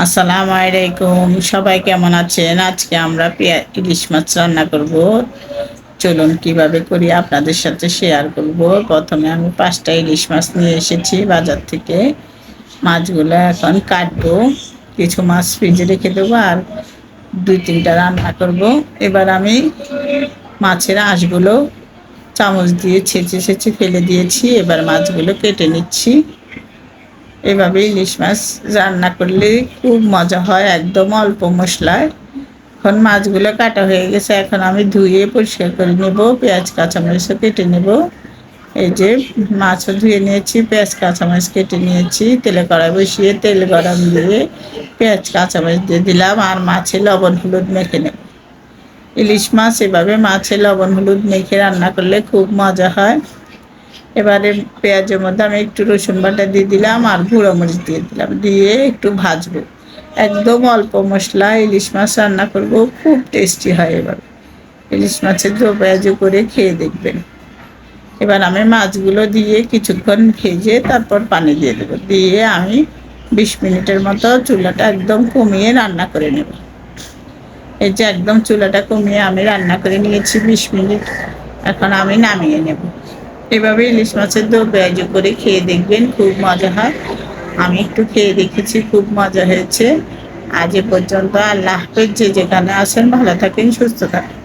আসসালামু আলাইকুম, সবাই কেমন আছেন? আজকে আমরা ইলিশ মাছ রান্না করব। চলুন কিভাবে করি আপনাদের সাথে শেয়ার করব। প্রথমে আমি 5টা ইলিশ মাছ নিয়ে এসেছি বাজার থেকে। মাছগুলো এখন কাটবো। কিছু মাছ ফ্রিজে রেখে দেবো আর 2-3টা রান্না করব। এবার আমি মাছের আঁশগুলো চামচ দিয়ে ছেঁচে ছেঁচে ফেলে দিয়েছি। এবার মাছগুলো কেটে নিচ্ছি। এভাবে ইলিশ মাছ রান্না করলে খুব মজা হয়, একদম অল্প মশলায়। এখন মাছগুলো কাটা হয়ে গেছে, এখন আমি ধুয়ে পরিষ্কার করে নেব। পেঁয়াজ কাঁচামরিচও কেটে নেব। এই যে মাছও ধুয়ে নিয়েছি, পেঁয়াজ কাঁচামরিচ কেটে নিয়েছি। তেলে কড়াই বসিয়ে তেল গরম দিয়ে পেঁয়াজ কাঁচামরিচ দিয়ে দিলাম আর মাছে লবণ হলুদ মেখে নেব। ইলিশ মাছ এভাবে মাছে লবণ হলুদ মেখে রান্না করলে খুব মজা হয়। এবারে পেঁয়াজের মধ্যে আমি একটু রসুন বাটা দিয়ে দিলাম আর গুঁড়ো মরিচ দিয়ে দিলাম, দিয়ে একটু ভাজবো। একদম অল্প মশলা ইলিশ মাছ রান্না করবো, খুব টেস্টি হয়। এবার ইলিশ মাছের দো পেঁয়াজু করে খেয়ে দেখবেন। এবার আমি মাছগুলো দিয়ে কিছুক্ষণ ভেজে তারপর পানি দিয়ে দেবো, দিয়ে আমি 20 মিনিটের মতো চুলাটা একদম কমিয়ে রান্না করে নেব। এই যে একদম চুলাটা কমিয়ে আমি রান্না করে নিয়েছি 20 মিনিট। এখন আমি নামিয়ে নেব। এভাবে ইলিশ মাছের দো পেঁয়াজু করে খেয়ে দেখবেন, খুব মজা হয়। আমি একটু খেয়ে দেখেছি, খুব মজা হয়েছে। আজ এ পর্যন্ত। আল্লাহ হাফেজ। যে যেখানে আছেন ভালো থাকেন, সুস্থ থাকেন।